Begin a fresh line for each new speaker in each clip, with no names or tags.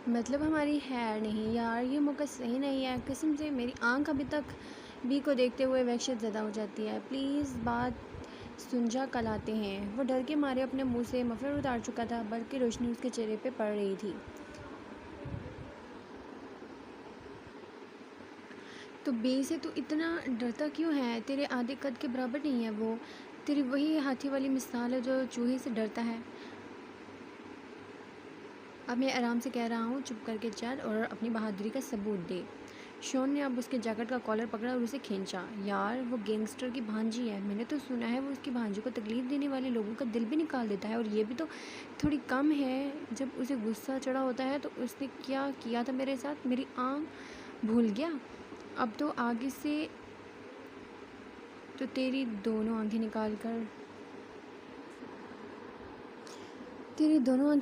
मतलब हमारी है नहीं यार, ये मौका सही नहीं है। कसम से मेरी आंख अभी तक बी को देखते हुए वहशत ज़दा हो जाती है। प्लीज़ बात सुलझा कल आते हैं। वो डर के मारे अपने मुंह से मफलर उतार चुका था, बल्कि रोशनी उसके चेहरे पे पड़ रही थी। तो बी से तू इतना डरता क्यों है? तेरे आधे कद के बराबर नहीं है वो। तेरी वही हाथी वाली मिसाल है जो चूहे से डरता है। अब मैं आराम से कह रहा हूँ, चुप करके चल और अपनी बहादुरी का सबूत दे। शॉन ने अब उसके जैकेट का कॉलर पकड़ा और उसे खींचा। यार वो गैंगस्टर की भांजी है। मैंने तो सुना है वो उसकी भांजी को तकलीफ़ देने वाले लोगों का दिल भी निकाल देता है, और ये भी तो थोड़ी कम है। जब उसे गुस्सा चढ़ा होता है तो उसने क्या किया था मेरे साथ, मेरी आँख भूल गया। अब तो आगे से तो तेरी दोनों आंखें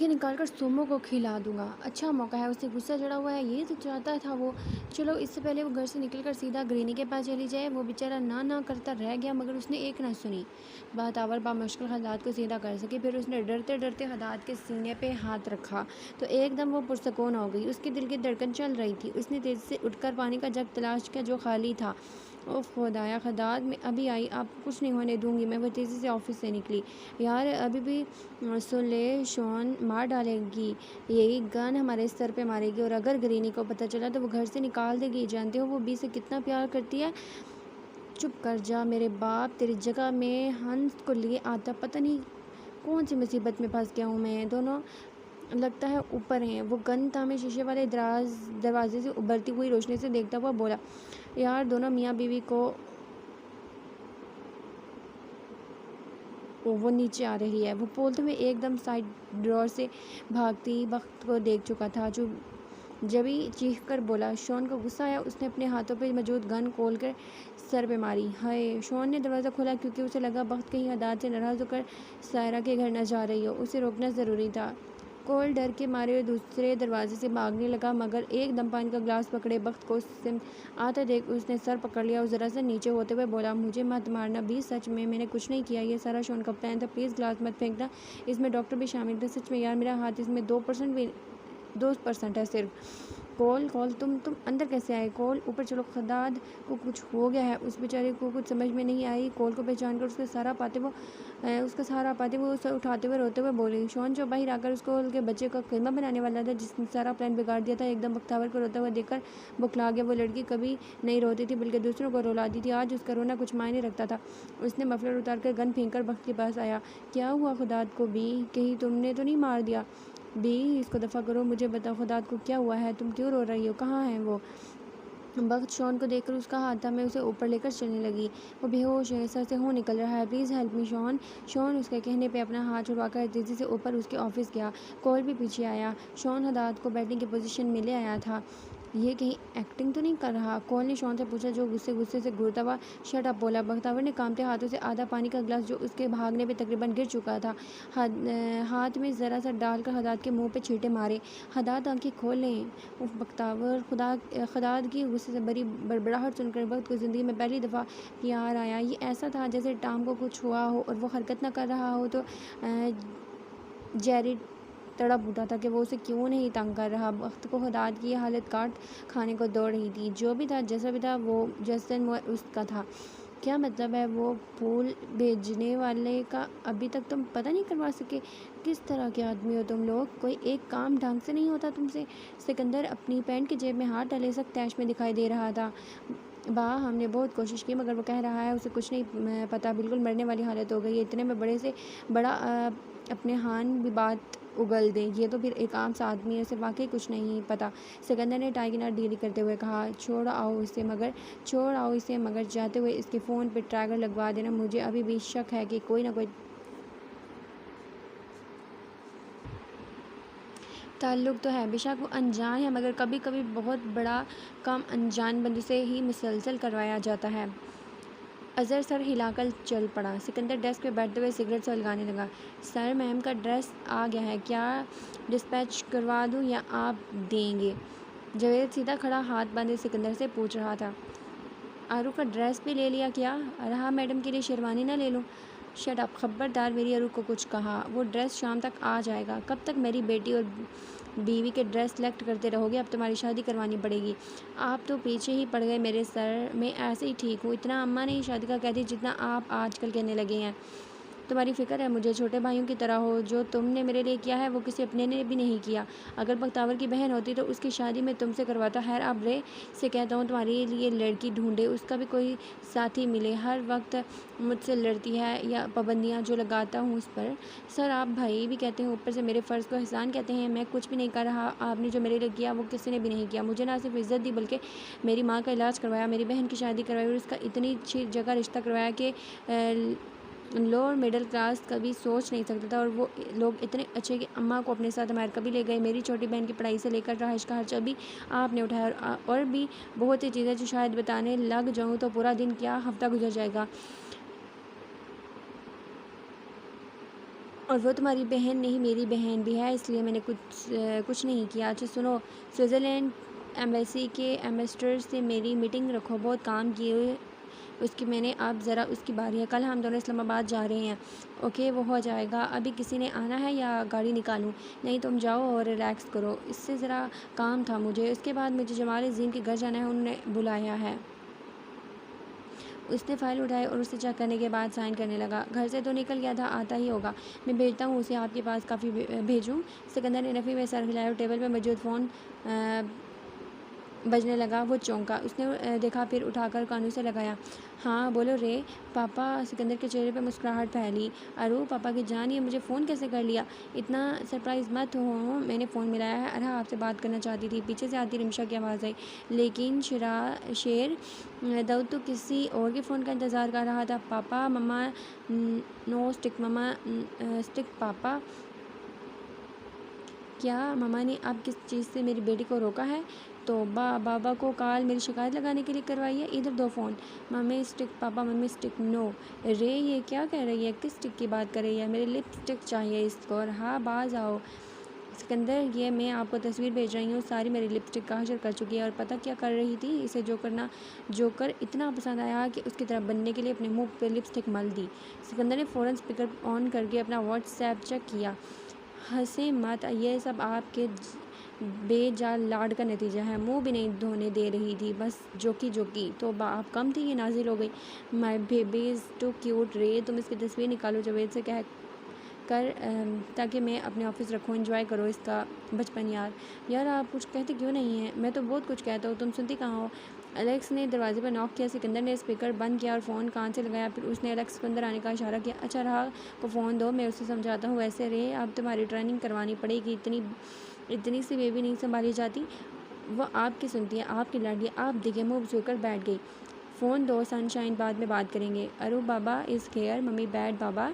निकाल कर सोमो को खिला दूंगा। अच्छा मौका है, उससे गुस्सा चढ़ा हुआ है, ये तो चाहता था वो। चलो इससे पहले वो घर से निकलकर सीधा ग्रीनी के पास चली जाए। वो बेचारा ना ना करता रह गया, मगर उसने एक ना सुनी। बात आवर बामुश्किल हदात को सीधा कर सकी। फिर उसने डरते डरते हदात के सीने पे हाथ रखा तो एकदम वो पुरसकून हो गई। उसके दिल की धड़कन चल रही थी। उसने तेज़ी से उठकर पानी का जग तलाश किया जो खाली था। ओफ खुदाया, हदात में अभी आई, आपको कुछ नहीं होने दूंगी मैं। वो तेज़ी से ऑफिस से निकली। यार अभी भी सुन ले, शॉन मार डालेगी, यही गन हमारे सर पे मारेगी, और अगर ग्रीनी को पता चला तो वो घर से निकाल देगी। जानते हो वो बी से कितना प्यार करती है। चुप कर जा मेरे बाप, तेरी जगह में हंस को लिए आता। पता नहीं कौन सी मुसीबत में फंस गया हूँ मैं। दोनों लगता है ऊपर हैं। वो गन थामे शीशे वाले दरवाजे से उभरती हुई रोशनी से देखता हुआ बोला। यार दोनों मियाँ बीवी को वो नीचे आ रही है। वो बोलते हुए एकदम साइड ड्रॉर से भागती वक्त को देख चुका था, जो जभी चीख कर बोला। शॉन को गुस्सा आया। उसने अपने हाथों पे मौजूद गन खोल कर सर पे मारी। हाय! शॉन ने दरवाज़ा खोला क्योंकि उसे लगा वक्त कहीं हदात से नाराज़ होकर सायरा के घर न जा रही हो। उसे रोकना ज़रूरी था। कोल डर के मारे हुए दूसरे दरवाजे से भागने लगा, मगर एकदम पानी का ग्लास पकड़े वक्त को उससे आता देख उसने सर पकड़ लिया और ज़रा सा नीचे होते हुए बोला, मुझे मत मारना भी, सच में मैंने कुछ नहीं किया। ये सारा शॉन का प्लान था। प्लीज़ ग्लास मत फेंकना, इसमें डॉक्टर भी शामिल थे। सच में यार, मेरा हाथ इसमें 2% है सिर्फ। कॉल कॉल तुम अंदर कैसे आए? कॉल ऊपर चलो, खदाद को कुछ हो गया है। उस बेचारे को कुछ समझ में नहीं आई। कॉल को पहचान कर उसका सहारा पाते वो उसे उठाते हुए रोते हुए बोली। शॉन जो बाहर आकर उसको के बच्चे का कीमा बनाने वाला था, जिसने सारा प्लान बिगाड़ दिया था, एकदम बख्तावर को रोता हुआ देखकर बुखला गया। वो लड़की कभी नहीं रोती थी, बल्कि दूसरों को रुलाती थी। आज उसका रोना कुछ मायने रखता था। उसने मफलर उतार कर गन फेंक कर वक्त के पास आया। क्या हुआ खुदात को भी? कहीं तुमने तो नहीं मार दिया? बी, इसको दफ़ा करो, मुझे बताओ खुदात को क्या हुआ है? तुम क्यों रो रही हो? कहाँ है वो? वक्त शॉन को देखकर उसका हाथ था मैं उसे ऊपर लेकर चलने लगी। वो बेहोश है, सर से खून निकल रहा है। Please help me Shawn. Shawn उसके कहने पे अपना हाथ छुड़वाकर तेज़ी से ऊपर उसके ऑफिस गया। कॉल भी पीछे आया। शॉन हदात को बैठने की पोजीशन में ले आया था। ये कहीं एक्टिंग तो नहीं कर रहा? कॉल ने शॉन से पूछा, जो गुस्से गुस्से से घूरता हुआ शट अप बोला। बख्तावर ने कांपते हाथों से आधा पानी का गिलास जो उसके भागने पे तकरीबन गिर चुका था हाथ में ज़रा सा डालकर हदात के मुंह पे छींटे मारे। हदात आंखें खोल लें। उफ बख्तावर, खदात की गुस्से से बड़ी बड़बड़ाहट सुनकर वक्त को ज़िंदगी में पहली दफ़ा प्यार आया। ये ऐसा था जैसे टाम को कुछ हुआ हो और वो हरकत ना कर रहा हो तो जेरी तड़प उठा था कि वो उसे क्यों नहीं तंग कर रहा। वक्त को हदात की हालत काट खाने को दौड़ रही थी। जो भी था, जैसा भी था, वो जैसन वो उसका था। क्या मतलब है? वो फूल भेजने वाले का अभी तक तुम पता नहीं करवा सके? किस तरह के आदमी हो तुम लोग? कोई एक काम ढंग से नहीं होता तुमसे? सिकंदर अपनी पैंट की जेब में हाथ डाले सख्त तैश में दिखाई दे रहा था। हमने बहुत कोशिश की, मगर वो कह रहा है उसे कुछ नहीं पता, बिल्कुल मरने वाली हालत हो गई है। इतने में बड़े से बड़ा अपने हान भी बात उगल दें। ये तो फिर एक आम सा आदमी है, उसे वाकई कुछ नहीं पता। सिकंदर ने टाई की नाट ढीली करते हुए कहा, छोड़ आओ इसे, मगर जाते हुए इसके फ़ोन पे ट्रैकर लगवा देना। मुझे अभी भी शक है कि कोई ना कोई ताल्लुक़ तो है। बेशक वो अनजान है, मगर कभी कभी बहुत बड़ा काम अनजान बंदे से ही मुसलसल करवाया जाता है। अज़हर सर हिलाकर चल पड़ा। सिकंदर डेस्क पे बैठते हुए सिगरेट सुलगाने लगा। सर, मैम का ड्रेस आ गया है, क्या डिस्पैच करवा दूँ या आप देंगे? जवेद सीधा खड़ा हाथ बांधे सिकंदर से पूछ रहा था। आरू का ड्रेस भी ले लिया क्या? रहा मैडम के लिए शेरवानी ना ले लूँ? शट अप, खबरदार मेरी आरू को कुछ कहा। वो ड्रेस शाम तक आ जाएगा। कब तक मेरी बेटी और बीवी के ड्रेस सेलेक्ट करते रहोगे, अब तुम्हारी शादी करवानी पड़ेगी। आप तो पीछे ही पड़ गए मेरे सर, मैं ऐसे ही ठीक हूँ। इतना अम्मा नहीं शादी का कहती जितना आप आजकल कहने लगे हैं। तुम्हारी फ़िक्र है मुझे, छोटे भाइयों की तरह हो। जो तुमने मेरे लिए किया है वो किसी अपने ने भी नहीं किया। अगर बख्तावर की बहन होती तो उसकी शादी मैं तुमसे करवाता। खैर अब रे से कहता हूँ तुम्हारे लिए लड़की ढूंढे, उसका भी कोई साथी मिले। हर वक्त मुझसे लड़ती है या पाबंदियाँ जो लगाता हूँ उस पर। सर आप भाई भी कहते हैं, ऊपर से मेरे फ़र्ज़ को एहसान कहते हैं। मैं कुछ भी नहीं कर रहा, आपने जो मेरे लिए किया वो किसी ने भी नहीं किया। मुझे ना सिर्फ इज़्ज़त दी बल्कि मेरी माँ का इलाज करवाया, मेरी बहन की शादी करवाई और उसका इतनी अच्छी जगह रिश्ता करवाया कि लोअर मिडिल क्लास कभी सोच नहीं सकता था। और वो लोग इतने अच्छे कि अम्मा को अपने साथ अमेरिका भी ले गए। मेरी छोटी बहन की पढ़ाई से लेकर रहाइश का खर्चा भी आपने उठाया। और भी बहुत सी चीज़ें जो शायद बताने लग जाऊँ तो पूरा दिन क्या हफ्ता गुजर जाएगा। और वो तुम्हारी बहन नहीं, मेरी बहन भी है, इसलिए मैंने कुछ नहीं किया। अच्छा सुनो, स्विट्ज़रलैंड एम्बेसी के एम्बेसडर से मेरी मीटिंग रखो, बहुत काम किए उसकी मैंने। अब ज़रा उसकी बारी है, कल हम दोनों इस्लामाबाद जा रहे हैं। ओके वो हो जाएगा। अभी किसी ने आना है या गाड़ी निकालूं? नहीं तुम जाओ और रिलैक्स करो, इससे ज़रा काम था मुझे। उसके बाद मुझे जमाल अज़ीम के घर जाना है, उन्होंने बुलाया है। उसने फ़ाइल उठाई और उसे चेक करने के बाद साइन करने लगा। घर से तो निकल गया था, आता ही होगा। मैं भेजता हूँ उसे आपके पास, काफ़ी भेजूँ? सिकंदर ने नफ़ी में सर हिलाया और टेबल पर मौजूद फ़ोन बजने लगा। वो चौंका, उसने देखा फिर उठाकर कानों से लगाया। हाँ बोलो रे पापा। सिकंदर के चेहरे पे मुस्कुराहट फैली। अरे पापा की जान, ये मुझे फ़ोन कैसे कर लिया? इतना सरप्राइज़ मत हो, मैंने फ़ोन मिलाया है। अरे आपसे बात करना चाहती थी। पीछे से आती रिमशा की आवाज़ आई। लेकिन शेर दाऊद तो किसी और के फ़ोन का इंतज़ार कर रहा था। पापा मम्मा नो स्टिक, मम्मा स्टिक पापा। क्या मम्मा ने अब किस चीज़ से मेरी बेटी को रोका है? तो बाबा को कॉल मेरी शिकायत लगाने के लिए करवाई है? इधर दो फ़ोन। मम्मी स्टिक पापा, मम्मी स्टिक नो। रे ये क्या कह रही है? किस स्टिक की बात कर रही है? मेरे लिपस्टिक चाहिए इसको। और हाँ बाज आओ। सिकंदर ये मैं आपको तस्वीर भेज रही हूँ, सारी मेरी लिपस्टिक का हशर कर चुकी है। और पता क्या कर रही थी? इसे जोकर इतना पसंद आया कि उसकी तरह बनने के लिए अपने मुंह पे लिपस्टिक मल दी। सिकंदर ने फ़ौरन स्पीकर ऑन करके अपना व्हाट्सएप चेक किया। हंसे मत, ये सब आपके बेजान लाड का नतीजा है। मुंह भी नहीं धोने दे रही थी, बस जोकी। तो आप कम थी, ये नाजिल हो गई। My baby is too cute रे, तुम इसकी तस्वीर निकालो जावेद से कह कर ताकि मैं अपने ऑफिस रखूँ। एंजॉय करो इसका बचपन यार आप कुछ कहते क्यों नहीं हैं? मैं तो बहुत कुछ कहता हूँ, तुम सुनती कहाँ हो? एलेक्स ने दरवाजे पर नॉक किया। सिकंदर ने स्पीकर बंद किया और फ़ोन कान से लगाया। फिर उसने एलेक्स को अंदर आने का इशारा किया। अच्छा रहा को फ़ोन दो, मैं उसे समझाता हूँ। वैसे रे अब तुम्हारी ट्रेनिंग करवानी पड़ेगी, इतनी सी बेबी नहीं संभाली जाती। वो आपकी सुनती है, आपकी लाडली। आप देखिए मुँह झुककर बैठ गई। फ़ोन दो सनशाइन, बाद में बात करेंगे। अरू बाबा इज़ केयर, मम्मी बैड बाबा।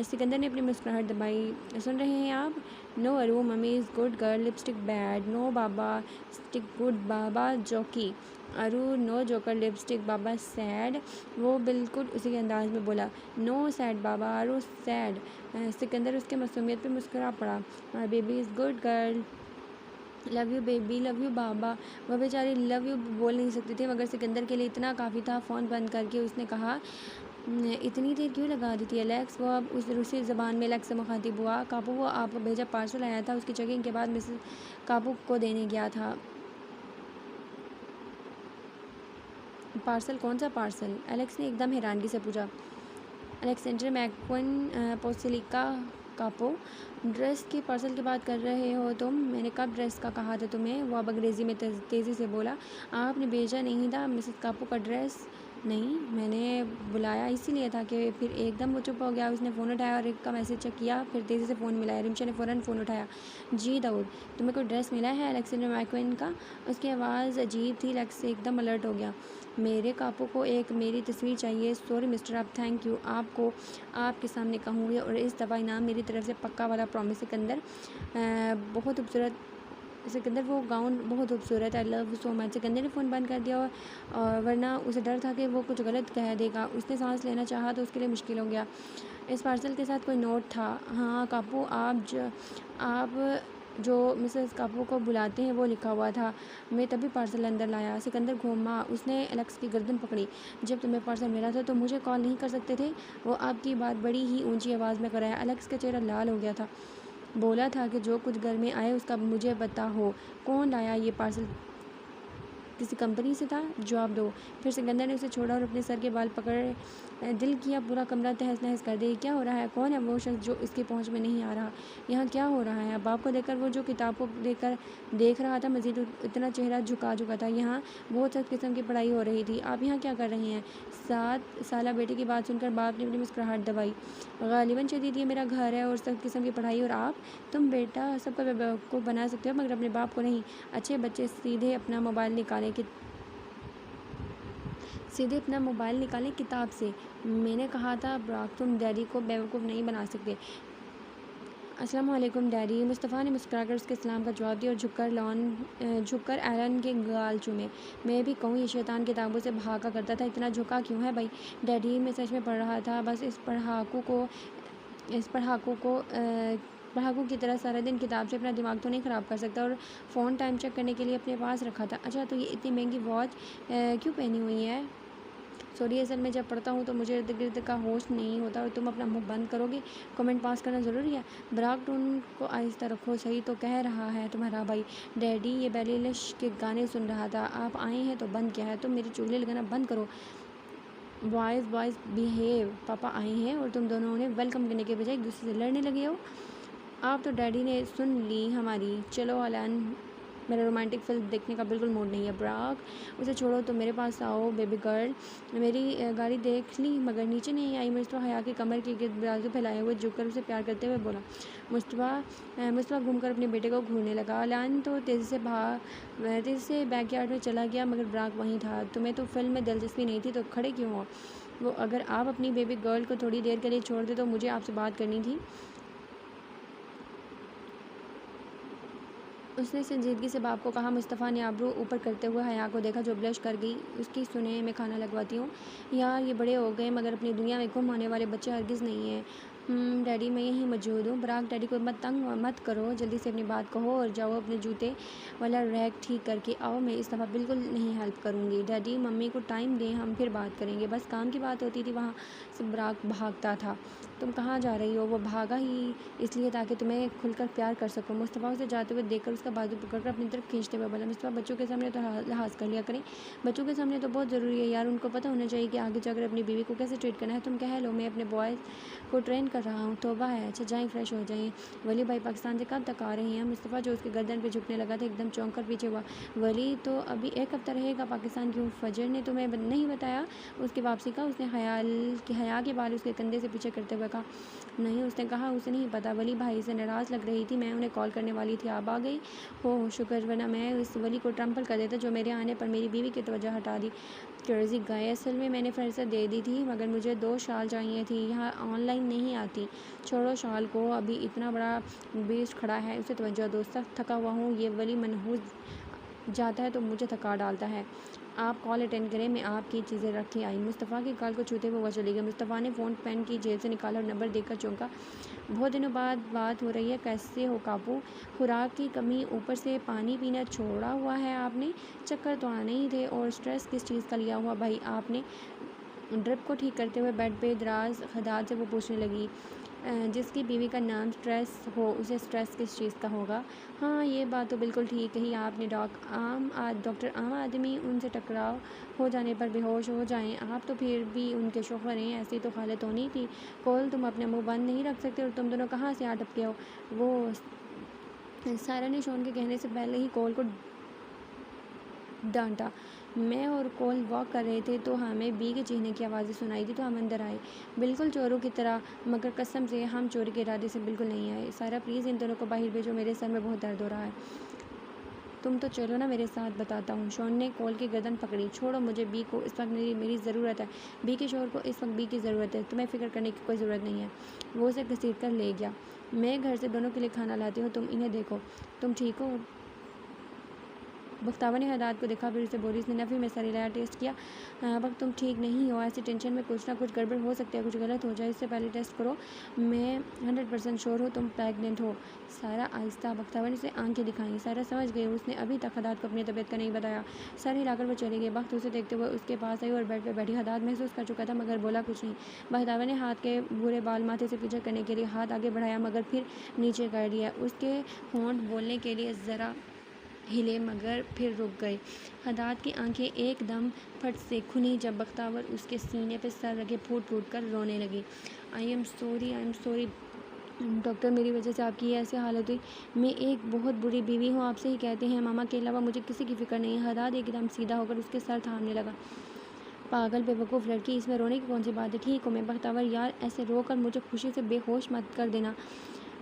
सिकंदर ने अपनी मुस्कुराहट दबाई। सुन रहे हैं आप? No Aru, mummy is good girl, lipstick bad. No baba stick good baba jokey. Aru no joker, lipstick baba sad. वो बिल्कुल उसी के अंदाज में बोला। नो सैड बाबा, अरू सैड। सिकंदर उसके मासूमियत पे मुस्कुरा पड़ा। Baby is good girl, love you baby, love you baba. वह बेचारी लव यू बोल नहीं सकती थी, मगर सिकंदर के लिए इतना काफ़ी था। फ़ोन बंद करके उसने कहा, इतनी देर क्यों लगा दी थी एलेक्स? वो अब उस रूसी ज़बान में एलेक्स से मुखातिब हुआ। कापू वो आपका भेजा पार्सल आया था, उसकी चेकिंग के बाद मिसेस कापू को देने गया था। पार्सल? कौन सा पार्सल? एलेक्स ने एकदम हैरानगी से पूछा। अलेक्जेंडर मैक्विन पोसिलिका कापो, ड्रेस के पार्सल की बात कर रहे हो तुम? मैंने कब ड्रेस का कहा था तुम्हें? वो अब अंग्रेज़ी में तेज़ी से बोला। आपने भेजा नहीं था मिसेस कापो का ड्रेस? नहीं, मैंने बुलाया इसीलिए था कि फिर एकदम वो चुप हो गया। उसने फ़ोन उठाया और एक का मैसेज चेक किया, फिर तेज़ी से फ़ोन मिलाया। रिमशा ने फ़ौरन फ़ोन उठाया। जी दाऊद, तुम्हें कोई ड्रेस मिला है अलेक्जेंडर मैक्विन का? उसकी आवाज़ अजीब थी। एलेक्स एकदम अलर्ट हो गया। मेरे कापू को एक मेरी तस्वीर चाहिए। सॉरी मिस्टर, अब थैंक यू आपको आपके सामने कहूँगी, और इस दफ़ा इनाम मेरी तरफ से पक्का वाला प्रॉमिस। सिकंदर बहुत खूबसूरत, सिकंदर वो गाउन बहुत खूबसूरत, I love so much. Sikandar ने फ़ोन बंद कर दिया, और वरना उसे डर था कि वो कुछ गलत कह देगा। उसने सांस लेना चाहा तो उसके लिए मुश्किल हो गया। इस पार्सल के साथ कोई नोट था? हाँ कापू, आप जो मिसेस कापू को बुलाते हैं वो लिखा हुआ था। मैं तभी पार्सल अंदर लाया। सिकंदर घूमा, उसने एलेक्स की गर्दन पकड़ी। जब तुम्हें पार्सल मिला था तो मुझे कॉल नहीं कर सकते थे? वो आपकी बात बड़ी ही ऊंची आवाज़ में कराया। एलेक्स का चेहरा लाल हो गया था। बोला था कि जो कुछ घर में आए उसका मुझे पता हो। कौन लाया ये पार्सल? किसी कंपनी से था? जवाब दो। फिर सिकंदर ने उसे छोड़ा और अपने सर के बाल पकड़ दिल किया पूरा कमरा तहस नहस कर दे। क्या हो रहा है? कौन है वो शख्स जो इसकी पहुंच में नहीं आ रहा? यहाँ क्या हो रहा है? बाप को देखकर वो जो किताब को देख रहा था मजीद इतना चेहरा झुका झुका था। यहाँ बहुत सख्त किस्म की पढ़ाई हो रही थी। आप यहाँ क्या कर रहे हैं? 7 साला बेटे की बात सुनकर बाप ने अपनी मुस्कुराहट दबाई। गालिबन शदीद ये मेरा घर है और सख्त किस्म की पढ़ाई, और आप? तुम बेटा सबको बेवकूफ़ बना सकते हो मगर अपने बाप को नहीं। अच्छे बच्चे सीधे अपना मोबाइल निकालें किताब से। मैंने कहा था ब्राक, तुम डैडी को बेवकूफ़ नहीं बना सकते। अस्सलाम वालेकुम डैडी। मुस्तफ़ा ने मुस्कुराकर उसके सलाम का जवाब दिया और झुककर एलन के गाल चूमे। मैं भी कहूँ ये शैतान किताबों से भागा करता था, इतना झुका क्यों है भाई? डैडी मैं सच में पढ़ रहा था, बस इस पढ़ाकू की तरह सारा दिन किताब से अपना दिमाग तो नहीं ख़राब कर सकता, और फ़ोन टाइम चेक करने के लिए अपने पास रखा था। अच्छा तो ये इतनी महंगी वॉच क्यों पहनी हुई है? सॉरी, असल में जब पढ़ता हूँ तो मुझे इर्द गिर्द का होश नहीं होता, और तुम अपना मुंह बंद करोगे? कमेंट पास करना ज़रूरी है? ब्राक, टोन को आहिस्ता रखो, सही तो कह रहा है तुम्हारा भाई। डैडी ये बेली लिश के गाने सुन रहा था। आप आए हैं तो बंद किया है? तुम मेरी चुगली लगाना बंद करो। Boys behave. पापा आए हैं और तुम दोनों ने वेलकम करने के बजाय एक दूसरे से लड़ने लगे हो। आप तो डैडी ने सुन ली हमारी। चलो अलन, मेरा रोमांटिक फिल्म देखने का बिल्कुल मूड नहीं है। ब्राक, उसे छोड़ो तो मेरे पास आओ। बेबी गर्ल, मेरी गाड़ी देख ली मगर नीचे नहीं आई। मुस्तफ़ा हया की कमर के गिर्द बाजू फैलाए हुए झुककर उसे प्यार करते हुए बोला। मुस्तफ़ा घूमकर अपने बेटे को घूरने लगा। अलन तो तेज़ी से बैकयार्ड में चला गया मगर ब्राक वहीं था। तुम्हें तो फिल्म में दिलचस्पी नहीं थी तो खड़े क्यों हो? वो अगर आप अपनी बेबी गर्ल को थोड़ी देर के लिए छोड़ दे तो मुझे आपसे बात करनी थी। उसने संजीदगी से बाप को कहा। मुस्तफ़ा ने आबरू ऊपर करते हुए हया को देखा जो ब्लश कर गई। उसकी सुने मैं खाना लगवाती हूँ। यार ये बड़े हो गए मगर अपनी दुनिया में गुम होने वाले बच्चे हरगिज़ नहीं हैं। डैडी मैं यहीं मौजूद हूँ। ब्राक, डैडी को मत करो, जल्दी से अपनी बात कहो और जाओ अपने जूते वाला रैक ठीक करके आओ। मैं इस दफ़ा बिल्कुल नहीं हेल्प करूँगी। डैडी मम्मी को टाइम दें, हम फिर बात करेंगे। बस काम की बात होती थी वहाँ से ब्राक भागता था। तुम कहाँ जा रही हो? वो भागा ही इसलिए ताकि तुम्हें खुलकर प्यार कर सकूं। मुस्तफ़ा उसे जाते हुए देखकर उसका बाजू पकड़कर अपनी तरफ खींचते हुए बोला। मुस्तफ़ा बच्चों के सामने तो लिहाज कर लिया करें। बच्चों के सामने तो बहुत ज़रूरी है यार, उनको पता होना चाहिए कि आगे जाकर अपनी बीवी को कैसे ट्रीट करना है। तुम कह लो मैं अपने बॉयज़ को ट्रेन कर रहा हूँ। तौबा है। अच्छा जाएँ, फ्रेश हो जाएँ। वली भाई पाकिस्तान से कब तक आ रहे हैं? मुस्तफ़ा जो उसके गर्दन पर झुकने लगा था एकदम चौंक कर पीछे हुआ। वली तो अभी 1 हफ्ता रहेगा पाकिस्तान। क्यों, फजर ने तुम्हें नहीं बताया उसकी वापसी का? उसने हया के बाल उसके कंधे से पीछे करते हुए कहा। नहीं, उसने कहा उसे नहीं पता। वली भाई से नाराज़ लग रही थी, मैं उन्हें कॉल करने वाली थी। आप आ गई हो, शुक्र, वरना मैं इस वली को ट्रम्पल कर देता जो मेरे आने पर मेरी बीवी की तवज्जो हटा दी। कर्जी गए। असल में मैंने फहरिस्त दे दी थी मगर मुझे 2 शाल चाहिए थी, यहाँ ऑनलाइन नहीं आती। छोड़ो शाल को, अभी इतना बड़ा बेस्ट खड़ा है, उसे तवज्जो दो। सख्त थका हुआ हूँ। ये वली मनहूस जाता है तो मुझे थका डालता है। आप कॉल अटेंड करें, मैं आपकी चीज़ें रख के आई। मुस्तफ़ा के गाल को छूते हुए वह चली गई। मुस्तफ़ा ने फ़ोन पेन की जेब से निकाला और नंबर देखकर चौंका। बहुत दिनों बाद बात हो रही है, कैसे हो काबू? खुराक की कमी, ऊपर से पानी पीना छोड़ा हुआ है आपने। चक्कर तो आने ही थे, और स्ट्रेस किस चीज़ का लिया हुआ भाई आपने? ड्रिप को ठीक करते हुए बेड पे दराज खदात से वो पूछने लगी। जिसकी बीवी का नाम स्ट्रेस हो उसे स्ट्रेस किस चीज़ का होगा? हाँ ये बात तो बिल्कुल ठीक कही आपने डॉक्टर। आम आदमी उनसे टकराव हो जाने पर बेहोश हो जाएं, आप तो फिर भी उनके शौहर हैं। ऐसी तो खालत होनी थी। कॉल, तुम अपने मुंह बंद नहीं रख सकते, और तुम दोनों कहाँ से आ टपके हो? वो सारा ने शॉन के कहने से पहले ही कॉल को डांटा। मैं और कॉल वॉक कर रहे थे तो हमें बी के चीखने की आवाज़ें सुनाई दी तो हम अंदर आए, बिल्कुल चोरों की तरह, मगर कसम से हम चोरी के इरादे से बिल्कुल नहीं आए। सारा प्लीज़ इन दोनों को बाहर भेजो, मेरे सर में बहुत दर्द हो रहा है। तुम तो चलो ना मेरे साथ, बताता हूँ। शॉन ने कॉल की गर्दन पकड़ी। छोड़ो मुझे, बी को इस वक्त मेरी ज़रूरत है। बी के शोहर को इस वक्त बी की ज़रूरत है, तुम्हें फ़िक्र करने की कोई ज़रूरत नहीं है। वो उसे घसीट कर ले गया। मैं घर से दोनों के लिए खाना लाती हूँ, तुम इन्हें देखो। तुम ठीक हो? बख्तावर ने हदाद को देखा, फिर उसे बोली। उसने नफ़ी में सर हिलाया। टेस्ट किया? अब तुम ठीक नहीं हो, ऐसी टेंशन में कुछ ना कुछ गड़बड़ हो सकती है, कुछ गलत हो जाए, इससे पहले टेस्ट करो। मैं 100% श्योर हूँ तुम प्रेग्नेंट हो। सारा आहिस्ता। बख्तावर ने उसे आंखें दिखाई। सारा समझ गई उसने अभी तक हदाद को अपनी तबीयत का नहीं बताया। सर हिलाकर वो चली गई। बख्त उसे देखते हुए उसके पास आई और बेड पर बैठी। हदाद महसूस कर चुका था मगर बोला कुछ नहीं। बख्तावर ने हाथ के बुरे बाल माथे से पीछे करने के लिए हाथ आगे बढ़ाया मगर फिर नीचे कर लिया। उसके होंठ बोलने के लिए ज़रा हिले मगर फिर रुक गए। हदाद की आंखें एकदम फट से खुली जब बख्तावर उसके सीने पर सर रखे फूट फूट कर रोने लगी। आई एम सॉरी डॉक्टर, मेरी वजह से आपकी ऐसी हालत हुई। मैं एक बहुत बुरी बीवी हूँ, आपसे ही कहते हैं। मामा के अलावा मुझे किसी की फ़िक्र नहीं है। हदाद एकदम सीधा होकर उसके सर थामने लगा। पागल बेवकूफ़ लड़की, इसमें रोने की कौन सी बात है? ठीक हो मैं? बख्तावर यार ऐसे रो कर मुझे खुशी से बेहोश मत कर देना।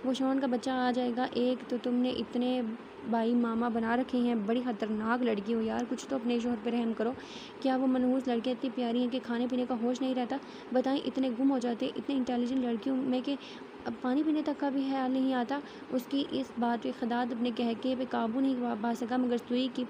वो शॉन का बच्चा आ जाएगा। एक तो तुमने इतने भाई मामा बना रखे हैं, बड़ी ख़तरनाक लड़की हो यार, कुछ तो अपने शोहर पर रहम करो। क्या वो मनहूस लड़कियाँ इतनी प्यारी हैं कि खाने पीने का होश नहीं रहता? बताएं, इतने गुम हो जाते, इतने इंटेलिजेंट लड़कियों में कि अब पानी पीने तक का भी ख्याल नहीं आता। उसकी इस बात पे हदाद अपने कहके पे काबू नहीं पा सका मगर सुई की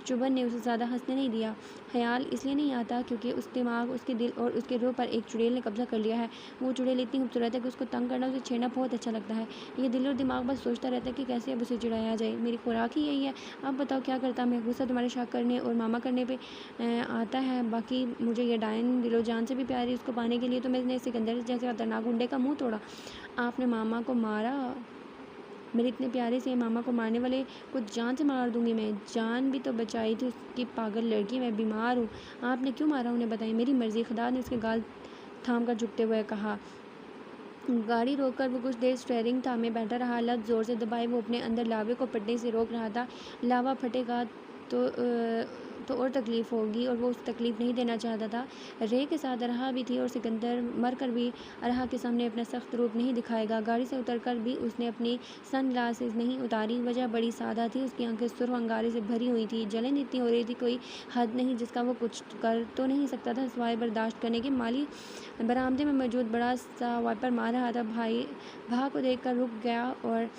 चुभन ने उसे ज़्यादा हंसने नहीं दिया। ख्याल इसलिए नहीं आता क्योंकि उस दिमाग, उसके दिल और उसके रूह पर एक चुड़ैल ने कब्जा कर लिया है। वो चुड़ैल इतनी खूबसूरत है कि उसको तंग करना, उसे छेड़ना बहुत अच्छा लगता है। ये दिल और दिमाग बस सोचता रहता है कि कैसे अब उसे चिढ़ाया जाए। मेरी खुराक ही यही है। अब बताओ क्या करता मैं? गुस्सा तुम्हारे शक करने और मामा करने पे आता है। बाकी मुझे ये डायन दिलो जान से भी प्यारी, उसको पाने के लिए तो मैंने सिकंदर जैसे खतरनाक गुंडे का मुंह तोड़ा। आपने मामा को मारा? मेरे इतने प्यारे से मामा को मारने वाले को जान से मार दूंगी मैं। जान भी तो बचाई थी उसकी, पागल लड़की। मैं बीमार हूँ। आपने क्यों मारा उन्हें बताइए। मेरी मर्जी। खुदा ने उसके गाल थाम कर झुकते हुए कहा। गाड़ी रोककर वो कुछ देर स्टीयरिंग थामे बैठा रहा। लत जोर से दबाए वो अपने अंदर लावे को फटने से रोक रहा था। लावा फटेगा तो और तकलीफ़ होगी और वो उस तकलीफ़ नहीं देना चाहता था। रे के साथ अरहा भी थी और सिकंदर मर कर भी अरहा के सामने अपना सख्त रूप नहीं दिखाएगा। गाड़ी से उतरकर भी उसने अपनी सन ग्लासेस नहीं उतारी। वजह बड़ी सादा थी। उसकी आंखें सुर्ख अंगारे से भरी हुई थी। जलन इतनी हो रही थी कोई हद नहीं जिसका वो कुछ कर तो नहीं सकता था सिवाय बर्दाश्त करने के। माली बरामदे में मौजूद बड़ा सा वाइपर मार रहा था। भा को देखकर रुक गया और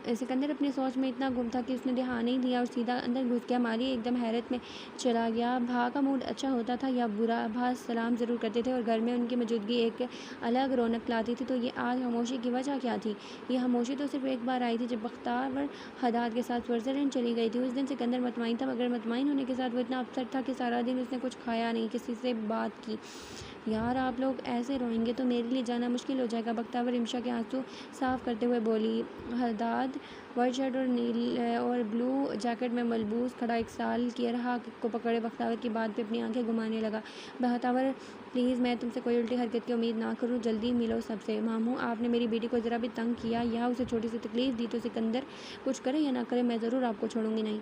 सिकंदर अपनी सोच में इतना गुम था कि उसने ध्यान नहीं दिया और सीधा अंदर घुस गया। माली एकदम हैरत में चला गया। भा का मूड अच्छा होता था या बुरा, भा सलाम ज़रूर करते थे और घर में उनकी मौजूदगी एक अलग रौनक लाती थी। तो ये आज खामोशी की वजह क्या थी? ये खामोशी तो सिर्फ एक बार आई थी जब बख्तावर हदाद के साथ स्विट्ज़रलैंड चली गई थी। उस दिन सिकंदर मुतमईन था मगर मुतमईन होने के साथ वो इतना अपसेट था कि सारा दिन उसने कुछ खाया नहीं, किसी से बात की। यार आप लोग ऐसे रोएंगे तो मेरे लिए जाना मुश्किल हो जाएगा। बख्तावर रिमशा के आंसू साफ करते हुए बोली। हदाद वाइट शर्ट और नील और ब्लू जैकेट में मलबूस खड़ा 1 साल की अरहा को पकड़े बख्तावर की बात पे अपनी आंखें घुमाने लगा। बख्तावर प्लीज़, मैं तुमसे कोई उल्टी हरकत की उम्मीद ना करूँ, जल्दी मिलो सबसे। मामू आपने मेरी बेटी को ज़रा भी तंग किया या उसे छोटी सी तकलीफ़ दी तो सिकंदर कुछ करे या ना करे मैं ज़रूर आपको छोड़ूंगी नहीं।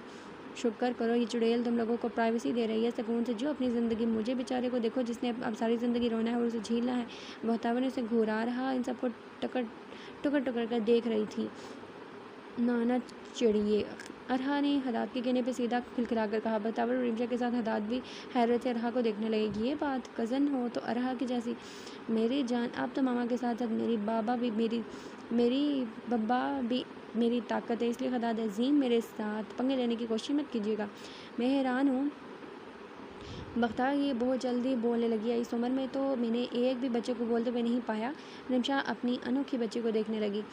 शुक्र करो ये चुड़ैल तुम लोगों को प्राइवेसी दे रही है, सुकून से जियो अपनी ज़िंदगी। मुझे बेचारे को देखो जिसने अब सारी ज़िंदगी रोना है और उसे झेलना है। बख्तावर ने उसे घूरा रहा, इन सबको टुकर टुकर कर देख रही थी। नाना चिड़िए, अरहा ने हदाद के कहने पे सीधा खिलखिलाकर कहा। बख्तावर और रिमशा के साथ हदाद भी हैरत से अरहा को देखने लगे। ये बात, कज़न हो तो अरहा की जैसी। मेरी जान, आप तो मामा के साथ साथ मेरी बब्बा भी मेरी ताकत है, इसलिए हदाद अजीम मेरे साथ पंगे लेने की कोशिश मत कीजिएगा। मैं हैरान हूँ। बख्तार ये बहुत जल्दी बोलने लगी है। इस उम्र में तो मैंने एक भी बच्चे को बोलते हुए नहीं पाया। रिमशा अपनी अनोखी बच्ची को देखने लगी।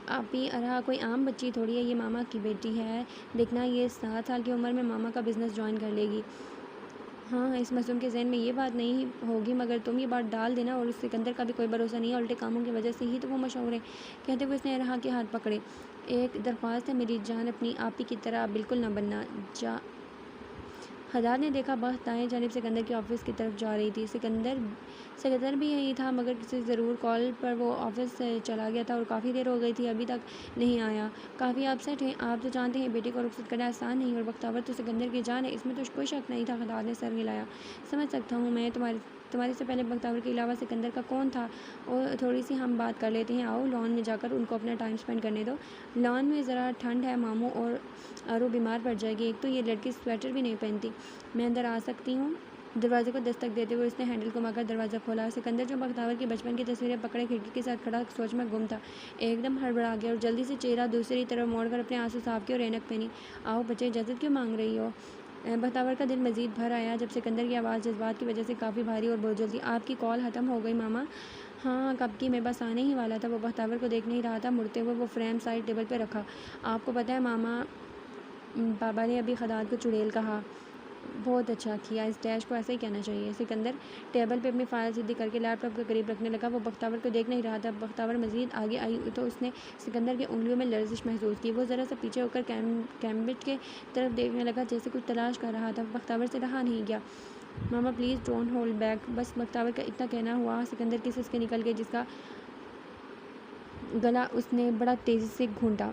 आप ही अरहा कोई आम बच्ची थोड़ी है, ये मामा की बेटी है। देखना ये 7 साल की उम्र में मामा का बिज़नेस ज्वाइन कर लेगी। हाँ, इस मासूम के ज़हन में ये बात नहीं होगी मगर तुम ये बात डाल देना और उस सिकंदर का भी कोई भरोसा नहीं है। उल्टे कामों की वजह से ही तो वो मशहूर है। कहते हुए उसने अरहा के हाथ पकड़े। एक दरख्वास्त है मेरी जान, अपनी आप ही की तरह बिल्कुल ना बनना। हदाद ने देखा बख्त दाएं जानिब सिकंदर के ऑफिस की तरफ जा रही थी। सिकंदर भी यही था मगर किसी ज़रूर कॉल पर वो ऑफिस से चला गया था और काफ़ी देर हो गई थी, अभी तक नहीं आया। काफ़ी अपसेट हैं। आप तो जानते हैं बेटे को रुखसत करना आसान नहीं और बख्तावर तो सिकंदर की जान है, इसमें तो कोई शक नहीं था। हदाद ने सर हिलाया। समझ सकता हूँ मैं। तुम्हारे से पहले बख्तावर के अलावा सिकंदर का कौन था? और थोड़ी सी हम बात कर लेते हैं। आओ लॉन में जाकर उनको अपना टाइम स्पेंड करने दो। लॉन में ज़रा ठंड है मामू और आरो बीमार पड़ जाएगी। एक तो ये लड़की स्वेटर भी नहीं पहनती। मैं अंदर आ सकती हूँ? दरवाजे को दस्तक देते हुए उसने हैंडल घुमाकर दरवाज़ा खोला। सिकंदर, जो बख्तावर की बचपन की तस्वीरें पकड़े खिड़की के साथ खड़ा सोच में गुम था, एकदम हड़बड़ा गया और जल्दी से चेहरा दूसरी तरफ मोड़कर अपने आंसू साफ किए और ऐनक पहनी। आओ बच्चे, इजाज़त क्यों मांग रही हो? बख्तावर का दिल मज़ीद भर आया जब सिकंदर की आवाज़ जज्बात की वजह से काफ़ी भारी और बोझिल थी। आपकी कॉल ख़त्म हो गई मामा? हाँ, कब की, मैं बस आने ही वाला था। वो बख्तावर को देख नहीं रहा था। मुड़ते हुए वो फ्रेम साइड टेबल पर रखा। आपको पता है मामा, पापा ने अभी खदात को चुड़ैल कहा। बहुत अच्छा किया, इस डैश को ऐसे ही कहना चाहिए। सिकंदर टेबल पे अपनी फाइल सीधी करके लैपटॉप के करीब रखने लगा। वो बख्तावर को देख नहीं रहा था। बख्तावर मज़ीद आगे आई तो उसने सिकंदर की उंगलियों में लर्जिश महसूस की। वो ज़रा सा पीछे होकर कैम्बिट के तरफ देखने लगा, जैसे कुछ तलाश कर रहा था। बख्तावर से रहा नहीं गया। मामा प्लीज़ डोंट होल्ड बैक। बस बख्तावर का इतना कहना हुआ। सिकंदर की सिसके निकल गई, जिसका गला उसने बड़ा तेज़ी से घूंटा।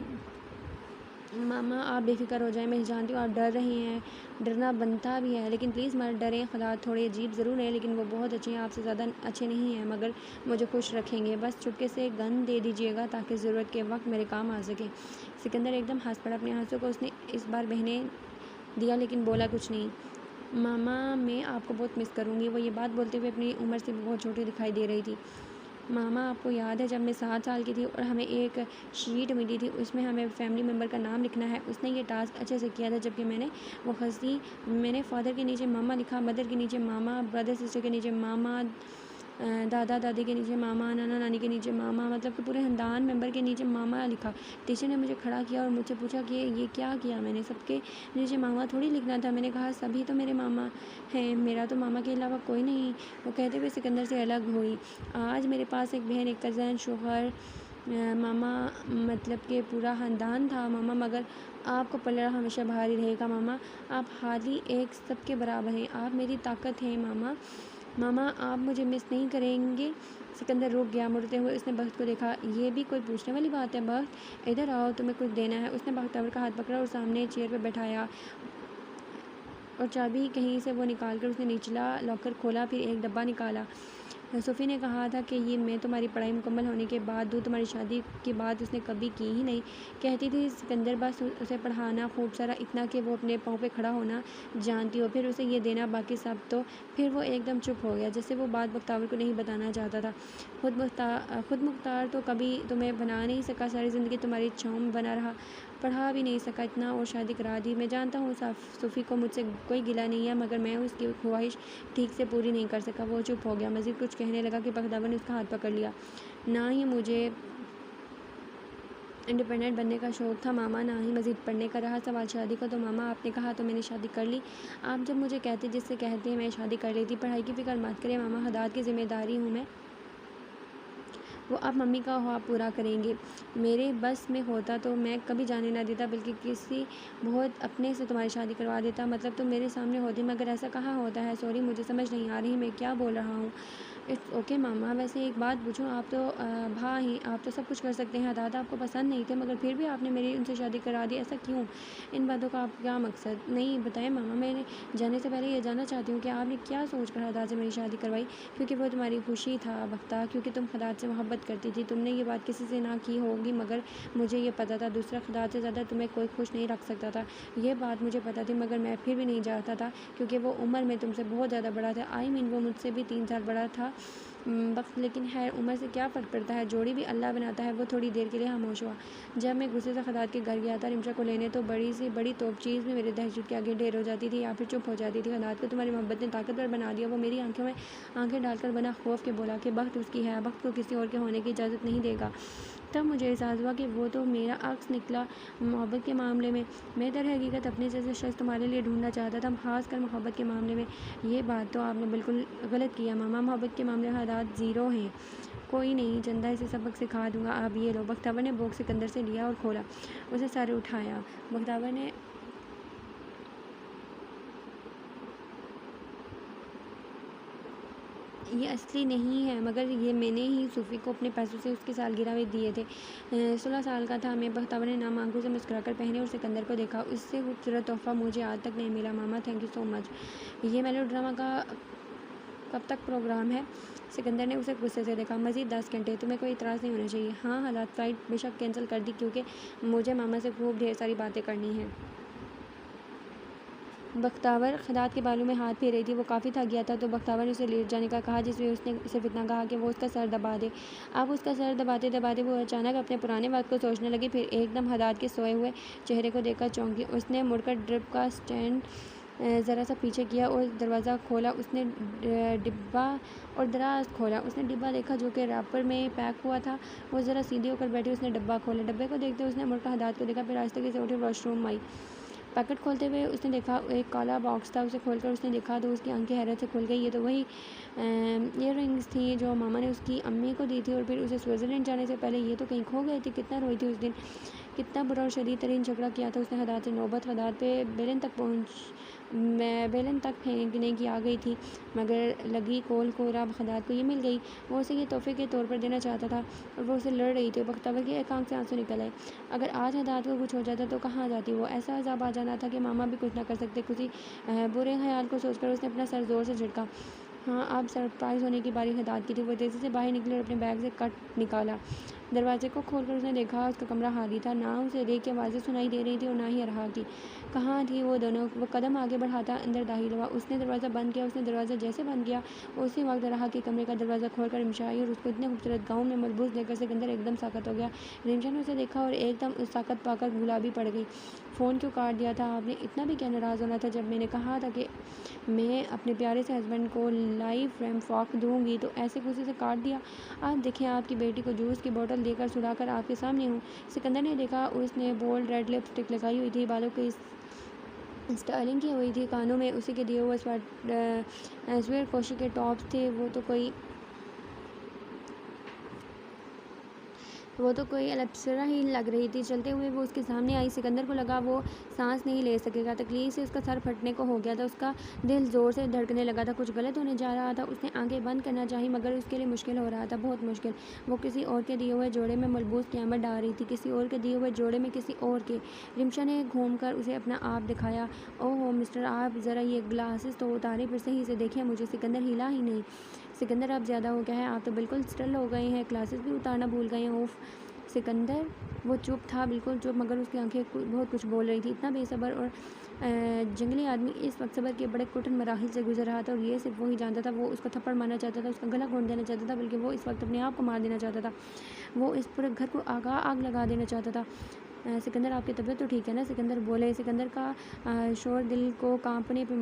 मामा आप बेफिक्र हो जाएं, मैं जानती हूँ आप डर रही हैं, डरना बनता भी है, लेकिन प्लीज़ मत डरें। खलात थोड़े अजीब ज़रूर हैं, लेकिन वो बहुत अच्छे हैं, आपसे ज़्यादा अच्छे नहीं हैं, मगर मुझे खुश रखेंगे। बस चुपके से गन दे दीजिएगा ताकि ज़रूरत के वक्त मेरे काम आ सके। सिकंदर एकदम हंस पड़ा। अपने आंसू को उसने इस बार बहने दिया, लेकिन बोला कुछ नहीं। मामा मैं आपको बहुत मिस करूँगी। वो ये बात बोलते हुए अपनी उम्र से बहुत छोटी दिखाई दे रही थी। मामा आपको याद है जब मैं 7 साल की थी और हमें एक शीट मिली थी, उसमें हमें फैमिली मेम्बर का नाम लिखना है। उसने ये टास्क अच्छे से किया था, जबकि मैंने फादर के नीचे मामा लिखा, मदर के नीचे मामा, ब्रदर सिस्टर के नीचे मामा, दादा दादी के नीचे मामा, नाना नानी के नीचे मामा, मतलब कि पूरे खानदान मेंबर के नीचे मामा लिखा। टीचर ने मुझे खड़ा किया और मुझसे पूछा कि ये क्या किया मैंने, सबके नीचे मामा थोड़ी लिखना था। मैंने कहा सभी तो मेरे मामा हैं, मेरा तो मामा के अलावा कोई नहीं। वो कहते हुए सिकंदर से अलग हुई। आज मेरे पास एक बहन, एक कज़न, शोहर, मामा, मतलब कि पूरा ख़ानदान था मामा, मगर आपको पलड़ा हमेशा भारी रहेगा मामा। आप हाली एक सबके बराबर हैं, आप मेरी ताकत हैं मामा। मामा आप मुझे मिस नहीं करेंगे? सिकंदर रुक गया। मुड़ते हुए उसने बख्त को देखा। ये भी कोई पूछने वाली बात है बख्त, इधर आओ, तुम्हें कुछ देना है। उसने बख्तावर का हाथ पकड़ा और सामने चेयर पर बैठाया और चाबी कहीं से वो निकाल कर उसने निचला लॉकर खोला, फिर एक डब्बा निकाला। सोफ़ी ने कहा था कि ये मैं तुम्हारी पढ़ाई मुकम्मल होने के बाद दूँ, तुम्हारी शादी की बात उसने कभी की ही नहीं। कहती थी सिकंदर बस उसे पढ़ाना खूब सारा, इतना कि वो अपने पाँव पे खड़ा होना जानती हो, फिर उसे ये देना, बाकी सब तो। फिर वो एकदम चुप हो गया, जैसे वो बात बख्तावर को नहीं बताना चाहता था। खुद मुख्तार तो कभी तुम्हें बना नहीं सका, सारी ज़िंदगी तुम्हारी इच्छाओं में बना रहा, पढ़ा भी नहीं सका इतना और शादी करा दी। मैं जानता हूँ सोफ़ी को मुझसे कोई गिला नहीं है, मगर मैं उसकी ख्वाहिश ठीक से पूरी नहीं कर सका। वो चुप हो गया। मज़ीद कुछ कहने लगा कि बख्तावर ने उसका हाथ पकड़ लिया। ना ही मुझे इंडिपेंडेंट बनने का शौक़ था मामा, ना ही मज़ीद पढ़ने का। रहा सवाल शादी का, तो मामा आपने कहा तो मैंने शादी कर ली। आप जब मुझे कहते जिससे कहते हैं मैं शादी कर लेती। पढ़ाई की फ़िक्र मत करें मामा, हदात की ज़िम्मेदारी हूँ मैं, वो अब मम्मी का ख्वाब पूरा करेंगे। मेरे बस में होता तो मैं कभी जाने ना देता, बल्कि किसी बहुत अपने से तुम्हारी शादी करवा देता। मतलब तुम मेरे सामने होती, मगर ऐसा कहाँ होता है। सॉरी, मुझे समझ नहीं आ रही मैं क्या बोल रहा हूँ। इट्स ओके मामा। वैसे एक बात पूछूं, आप तो भाई, आप तो सब कुछ कर सकते हैं। दादा आपको पसंद नहीं थे, मगर फिर भी आपने मेरी उनसे शादी करा दी, ऐसा क्यों? इन बातों का आप क्या मकसद? नहीं बताएं मामा। मैंने जाने से पहले ये जानना चाहती हूँ कि आपने क्या सोच कर दादा से मेरी शादी करवाई? क्योंकि वो तुम्हारी खुशी था बख्ता, क्योंकि तुम खुदा से मोहब्बत करती थी। तुमने ये बात किसी से ना की होगी, मगर मुझे ये पता था दूसरा खुदा से ज़्यादा तुम्हें कोई खुश नहीं रख सकता था। ये बात मुझे पता थी, मगर मैं फिर भी नहीं चाहता था, क्योंकि वो उम्र में तुमसे बहुत ज़्यादा बड़ा था। आई मीन वो मुझसे भी 3 साल बड़ा था वक्त। लेकिन है, उम्र से क्या फ़र्क पड़ता है, जोड़ी भी अल्लाह बनाता है। वो थोड़ी देर के लिए खामोश हुआ। जब मैं गुस्से से खदात के घर गया था रिमशा को लेने, तो बड़ी सी बड़ी तोप चीज़ में मेरे दहशत के आगे ढेर हो जाती थी या फिर चुप हो जाती थी। खदात को तुम्हारी मोहब्बत ने ताकतवर बना दिया। वो मेरी आंखों में आंखें डालकर बना खौफ के बोला कि वक्त उसकी है, वक्त को किसी और के होने की इजाज़त नहीं देगा। तब मुझे एहसास हुआ कि वो तो मेरा अक्स निकला मोहब्बत के मामले में। मैं दर हकीकत अपने जैसे शख्स तुम्हारे लिए ढूंढना चाहता था, खासकर मोहब्बत के मामले में। ये बात तो आपने बिल्कुल गलत किया मामा, मोहब्बत के मामले में हालात ज़ीरो हैं। कोई नहीं, चंदा इसे सबक सिखा दूंगा। आप ये लो। बख्तावर ने बॉक्स सिकंदर से लिया और खोला, उसे सर उठाया। बख्तावर ने ये असली नहीं है, मगर ये मैंने ही सूफ़ी को अपने पैसों से उसकी सालगिरह में दिए थे। 16 साल का था मैं। बख्तावर ने नाम आंखों से मुस्कुराकर पहने और सिकंदर को देखा। इससे खूबसूरत तोहफ़ा मुझे आज तक नहीं मिला मामा, थैंक यू सो मच। ये मेलोड्रामा का कब तक प्रोग्राम है? सिकंदर ने उसे गुस्से से देखा। मज़ीद 10 घंटे। तुम्हें कोई इतराज़ नहीं होना चाहिए। हाँ, हालात फ़्लाइट बेशक कैंसिल कर दी, क्योंकि मुझे मामा से खूब ढेर सारी बातें करनी हैं। बख्तावर खदात के बालों में हाथ फेर रही थी। वो काफ़ी थक गया था तो बख्तावर ने उसे लेट जाने का कहा, जिसमें उसने सिर्फ इतना कहा कि वो उसका सर दबा दे। अब उसका सर दबाते दबाते वो अचानक अपने पुराने वक्त को सोचने लगी। फिर एकदम हदाद के सोए हुए चेहरे को देखकर चौंकी। उसने मुड़कर ड्रिप का स्टैंड ज़रा सा पीछे किया और दरवाज़ा खोला। उसने डिब्बा और दराज खोला। उसने डिब्बा देखा जो कि रैपर में पैक हुआ था। वो ज़रा सीधी होकर बैठी। उसने डब्बा खोला। डब्बे को देखते उसने मुड़कर हदाद को देखा। फिर आहिस्ते से उठी वॉशरूम आई। पैकेट खोलते हुए उसने देखा एक काला बॉक्स था। उसे खोलकर उसने देखा तो उसकी आंखें हैरत से खुल गई। ये तो वही ईयररिंग्स थी जो मामा ने उसकी अम्मी को दी थी और फिर उसे स्विट्ज़रलैंड जाने से पहले ये तो कहीं खो गई थी। कितना रोई थी उस दिन, कितना बुरा और शदीद तरीन झगड़ा किया था उसने हदाद से। नौबत हदाद पे बेलन तक फेंकने की आ गई थी, मगर लगी कोल को अब हदाद को ये मिल गई। वो उसे ये तोहफे के तौर पर देना चाहता था और वो उसे लड़ रही थी। बख्तावर की एक आंख से आंसू निकल आए। अगर आज हदाद को कुछ हो जाता तो कहाँ जाती वो। ऐसा अजाब आ जाना था कि मामा भी कुछ ना कर सकते। किसी बुरे ख्याल को सोचकर उसने अपना सर जोर से झटका। हाँ, अब सरप्राइज़ होने की बारी हदाद की थी। वो तेज़ी से बाहर निकली और अपने बैग से कट निकाला। दरवाजे को खोलकर उसने देखा उसका कमरा खाली था। ना उसे रेक की आवाज़ें सुनाई दे रही थी और ना ही अरहा की। कहाँ थी वो दोनों। वो कदम आगे बढ़ाता अंदर दाखिल हुआ। उसने दरवाज़ा बंद किया। उसने दरवाज़ा जैसे बंद किया उसी वक्त अरहा के कमरे का दरवाज़ा खोलकर रिमशा आई और उसको इतने खूबसूरत गाउन में मलबूस देखकर सिकंदर एकदम साकत हो गया। रिमशा ने उसे देखा और एकदम उस साकत पाकर गुलाबी पड़ गई। फ़ोन क्यों काट दिया था आपने? इतना भी क्या नाराज़ होना था जब मैंने कहा था कि मैं अपने प्यारे से हस्बैंड को लाइफ रैम्प दूँगी तो ऐसे गुस्से से काट दिया। आप देखें, आपकी बेटी को जूस की बोतल देकर सुलाकर आपके सामने हूँ। सिकंदर ने देखा उसने बोल्ड रेड लिपस्टिक लगाई हुई थी, बालों की स्टाइलिंग की हुई थी, कानों में उसी के दिए हुए स्वेर कोशी के टॉप्स थे। वो तो कोई अप्सरा ही लग रही थी। चलते हुए वो उसके सामने आई। सिकंदर को लगा वो सांस नहीं ले सकेगा। तकलीफ से उसका सर फटने को हो गया था। उसका दिल ज़ोर से धड़कने लगा था। कुछ गलत होने जा रहा था। उसने आंखें बंद करना चाही मगर उसके लिए मुश्किल हो रहा था, बहुत मुश्किल। वो किसी और के दिए हुए जोड़े में मलबूस क़यामत डाल रही थी, किसी और के दिए हुए जोड़े में किसी और के। रिमशा ने घूम कर उसे अपना आप दिखाया। ओहो मिस्टर, आप ज़रा ये ग्लासेस तो उतारें, फिर सही से देखें मुझे। सिकंदर हिला ही नहीं। सिकंदर, अब ज़्यादा हो गया है, आप तो बिल्कुल स्टल हो गए हैं, क्लासेस भी उतारना भूल गए हैं। ओफ सिकंदर। वो चुप था, बिल्कुल चुप, मगर उसकी आंखें बहुत कुछ बोल रही थी। इतना बेसब्र और जंगली आदमी इस वक्त सब्र के बड़े कठिन मराहिल से गुजर रहा था और ये सिर्फ वही जानता था। वो उसको थप्पड़ मारना चाहता था, उसका गला घोंट देना चाहता था, बल्कि वो इस वक्त अपने आप को मार देना चाहता था। वो इस पूरे घर को आग लगा देना चाहता था। सिकंदर, आपकी तबीयत तो ठीक है ना? सिकंदर बोले। सिकंदर का शोर दिल को कांपने पर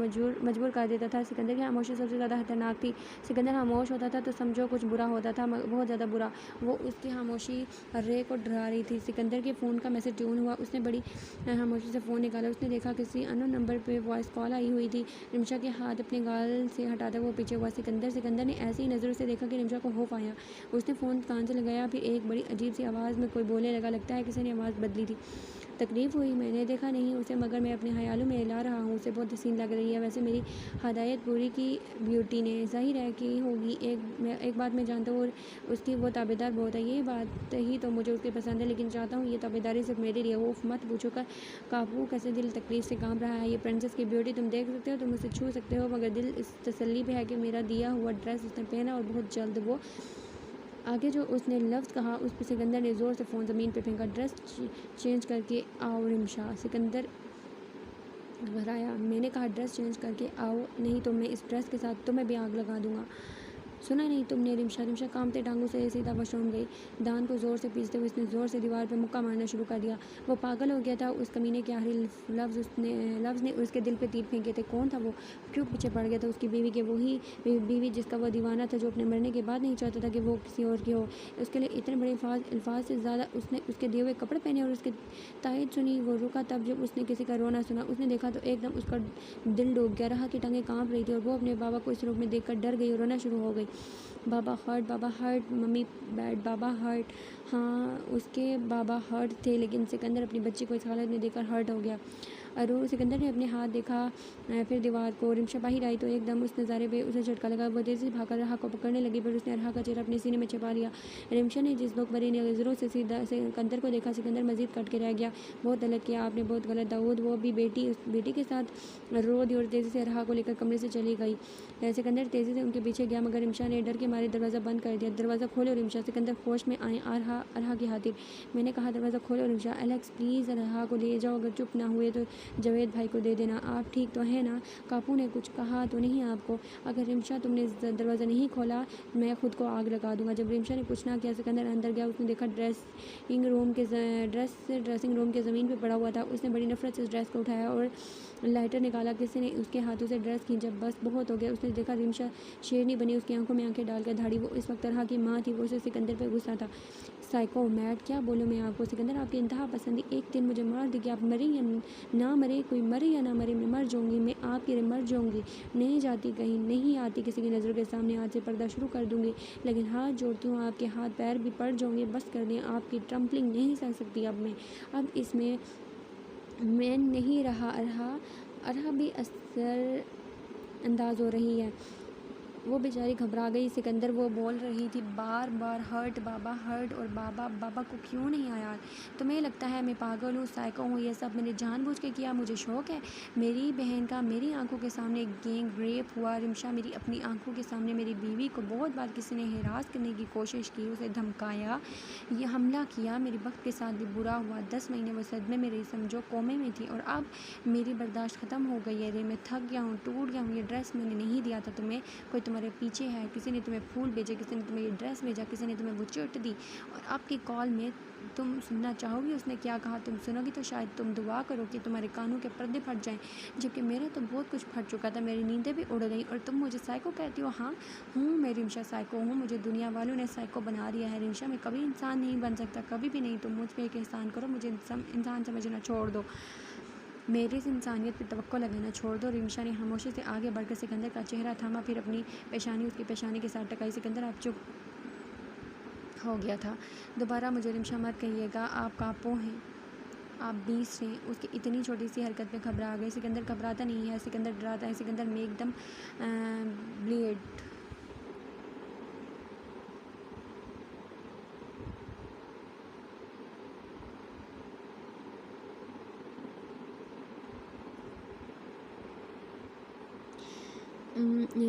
मजबूर कर देता था। सिकंदर की खामोशी सबसे ज़्यादा खतरनाक थी। सिकंदर खामोश होता था तो समझो कुछ बुरा होता था, बहुत ज़्यादा बुरा। वो उसकी खामोशी रे को डरा रही थी। सिकंदर के फ़ोन का मैसेज ट्यून हुआ। उसने बड़ी खामोशी से फ़ोन निकाला। उसने देखा किसी अननोन नंबर पर वॉइस कॉल आई हुई थी। रिमशा के हाथ अपने गाल से हटाता वो पीछे हुआ। सिकंदर ने ऐसी ही नज़रों से देखा कि रिमशा को खौफ आया। उसने फ़ोन कान से लगाया। फिर एक बड़ी अजीब सी आवाज़ में कोई बोलने लगा। लगता है किसी ने आवाज़ बदली थी। तकलीफ़ हुई? मैंने देखा नहीं उसे, मगर मैं अपने ख्यालों में ला रहा हूँ। उसे बहुत हसीन लग रही है। वैसे मेरी हदायतपुरी की ब्यूटी ने ज़ाहिर है कि होगी। एक बात मैं जानता हूँ और उसकी वो ताबेदार बहुत है। ये बात ही तो मुझे उसकी पसंद है, लेकिन चाहता हूँ ये ताबेदारी सिर्फ मेरे लिए हो। मत पूछो कर काबू कैसे दिल तकलीफ़ से कांप रहा है। ये प्रिंसेस की ब्यूटी तुम देख सकते हो, तुम उसे छू सकते हो, मगर दिल इस तसल्ली पे है कि मेरा दिया हुआ ड्रेस उसने पहना और बहुत जल्द। वो आगे जो उसने लफ्ज़ कहा उस पर सिकंदर ने ज़ोर से फ़ोन ज़मीन पे फेंका। ड्रेस चेंज करके आओ रिमशा। सिकंदर घबराया। मैंने कहा ड्रेस चेंज करके आओ, नहीं तो मैं इस ड्रेस के साथ तुम्हें भी आग लगा दूंगा। सुना नहीं तुमने? रिमशा कांपते टांगों से सीधा वॉशरूम गई। दान को ज़ोर से पीसते हुए उसने ज़ोर से दीवार पर मुक्का मारना शुरू कर दिया। वो पागल हो गया था। उस कमीने के आखिरी लफ्ज़ ने उसके दिल पे तीर फेंके थे। कौन था वो? क्यों पीछे पड़ गया था उसकी बीवी के? वही बीवी जिसका वो दीवाना था, जो अपने मरने के बाद नहीं चाहता था कि वो किसी और की हो। उसके लिए इतने बड़े अल्फाज से ज़्यादा उसने उसके दिए हुए कपड़े पहने और उसके तायद सुनी। वो रुका तब जब उसने किसी का रोना सुना। उसने देखा तो एकदम उसका दिल डूब गया। रहा की टांगें काँप रही थी और वो अपने बाबा को इस रूप में देखकर डर गई और रोना शुरू हो गई। बाबा हर्ट, मम्मी बैड, बाबा हर्ट। हाँ, उसके बाबा हर्ट थे, लेकिन सिकंदर अपनी बच्ची को इस हालत में देखकर हर्ट हो गया। और सिकंदर ने अपने हाथ देखा, फिर दीवार को। रिमशा बाहर आई तो एकदम उस नज़ारे पे उसे झटका लगा। वो तेज़ी से भागकर रहा को पकड़ने लगी, पर उसने रहा का चेहरा अपने सीने में छिपा लिया। रिमशा ने जिस लोग भरी नज़रों से सीधा सिकंदर को देखा, सिकंदर मजीद कट के रह गया। बहुत गलत किया आपने, बहुत गलत। दाऊद, वो भी बेटी के साथ रो दी और तेज़ी से रहा को लेकर कमरे से चली गई। सिकंदर तेज़ी से उनके पीछे गया, मगर रिमशा ने डर के मारे दरवाज़ा बंद कर दिया। दरवाज़ा खोलो रिमशा। सिकंदर होश में आए। अरहा की खातिर। मैंने कहा दरवाज़ा खोलो रिमशा। एलेक्स प्लीज़ अरहा को ले जाओ, अगर चुप ना हुए तो जावेद भाई को दे देना। आप ठीक तो हैं ना? कापू ने कुछ कहा तो नहीं आपको? अगर रिमशा तुमने दरवाज़ा नहीं खोला मैं खुद को आग लगा दूंगा। जब रिमशा ने कुछ ना किया सिकंदर अंदर गया। उसने देखा ड्रेसिंग रूम के ज़मीन पर पड़ा हुआ था। उसने बड़ी नफरत से उस ड्रेस को उठाया और लाइटर निकाला। किसी ने उसके हाथों से ड्रेस खींचा। बस बहुत हो गया। उसने देखा रिमशा शेरनी बनी, उसकी आंखों में आंखें डालकर धाड़ी। वो इस वक्त तरह की माँ थी। वो उसे सिकंदर पर गुस्सा था। साइको मैट, क्या बोलूँ मैं आपको? सिकंदर आपकी इंतहा पसंदी एक दिन मुझे मार देगी। आप मरे या ना मरे, कोई मरे या ना मरे, मैं मर जाऊँगी। मैं आपकी मर जाऊँगी। नहीं जाती कहीं, नहीं आती किसी की नज़रों के सामने। आज से पर्दा शुरू कर दूँगी। लेकिन हाथ जोड़ती हूँ, आपके हाथ पैर भी पड़ जाऊँगे। बस कर दें, आपकी ट्रम्पलिंग नहीं सह सकती अब मैं। अब इसमें मैं नहीं रहा। अरहा भी असर अंदाज हो रही है। वो बेचारी घबरा गई। सिकंदर वो बोल रही थी बार बार, हर्ट बाबा, हर्ट। और बाबा बाबा को क्यों नहीं आया? तुम्हें लगता है मैं पागल हूँ, साइको हूँ? ये सब मैंने जानबूझ के किया, मुझे शौक है। मेरी बहन का मेरी आंखों के सामने गैंग रेप हुआ। रिमशा मेरी अपनी आंखों के सामने मेरी बीवी को बहुत बार किसी ने हिरास करने की कोशिश की, उसे धमकाया, ये हमला किया। मेरी वक्त के साथ भी बुरा हुआ। 10 महीने वो सदमे में रही, समझो कोमे में थी। और अब मेरी बर्दाश्त ख़त्म हो गई है रे। मैं थक गया हूँ, टूट गया हूँ। ये ड्रेस मैंने नहीं दिया था तुम्हें, कोई तुम्हारे पीछे है। किसी ने तुम्हें फूल भेजे, किसी ने तुम्हें ये ड्रेस भेजा, किसी ने तुम्हें वो चिट दी। और आपकी कॉल में तुम सुनना चाहोगी उसने क्या कहा? तुम सुनोगी तो शायद तुम दुआ करो कि तुम्हारे कानों के पर्दे फट जाएं। जबकि मेरा तो बहुत कुछ फट चुका था। मेरी नींदें भी उड़ गई और तुम मुझे साइको कहती हो? हाँ हूँ मैं रिमशा, साइको हूँ। मुझे दुनिया वालों ने साइको बना दिया है। रिमशा मैं कभी इंसान नहीं बन सकता, कभी भी नहीं। तुम मुझ पर एक एहसान करो, मुझे इंसान समझना छोड़ दो। मेरे से इंसानियत पे तवक्को लगाना छोड़ दो। रिमशा ने खामोशी से आगे बढ़कर सिकंदर का चेहरा थामा, फिर अपनी पेशानी उसकी पेशानी के साथ टकाई। सिकंदर आप चुप हो गया था। दोबारा मुझे रिमशा मत कहिएगा, आप कापो हैं, आप 20 हैं। उसकी इतनी छोटी सी हरकत पे घबरा गए। सिकंदर घबराता नहीं है, सिकंदर डराता है। सिकंदर में एकदम ब्लेड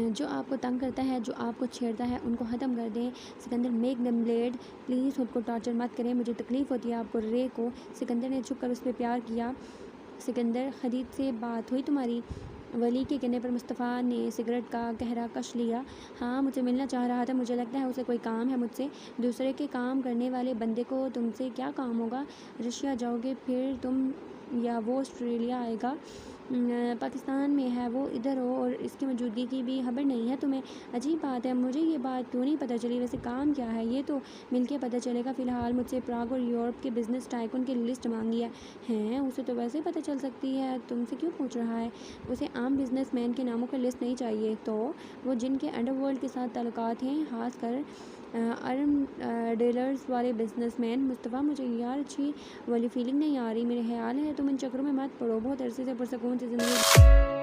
जो आपको तंग करता है, जो आपको छेड़ता है, उनको ख़त्म कर दें। Sikandar make them blade, please खुद को टॉर्चर मत करें, मुझे तकलीफ़ होती है आपको रे को। सिकंदर ने छुप कर उस पर प्यार किया। सिकंदर खदीज से बात हुई तुम्हारी? वली के कहने पर मुस्तफ़ा ने सिगरेट का कहरा कश लिया। हाँ मुझे मिलना चाह रहा था, मुझे लगता है उसे कोई काम है मुझसे। दूसरे के काम करने वाले बंदे को तुमसे क्या काम होगा? रशिया जाओगे फिर तुम, या वो ऑस्ट्रेलिया आएगा? पाकिस्तान में है वो, इधर हो और इसकी मौजूदगी की भी खबर नहीं है तुम्हें? अजीब बात है, मुझे ये बात क्यों नहीं पता चली? वैसे काम क्या है ये तो मिलके पता चलेगा। फ़िलहाल मुझसे प्राग और यूरोप के बिज़नेस टाइकून की लिस्ट मांगी है। हैं उसे तो वैसे ही पता चल सकती है, तुमसे क्यों पूछ रहा है? उसे आम बिजनेसमैन के नामों की लिस्ट नहीं चाहिए। तो वो जिनके अंडरवर्ल्ड के साथ ताल्लुकात हैं, खास कर आर्म डीलर्स वाले बिजनेसमैन। मुस्तफ़ा मुझे यार अच्छी वाली फीलिंग नहीं आ रही। मेरे ख्याल है तुम इन चक्करों में मत पड़ो। बहुत अरसे से पुरसकून से ज़िंदगी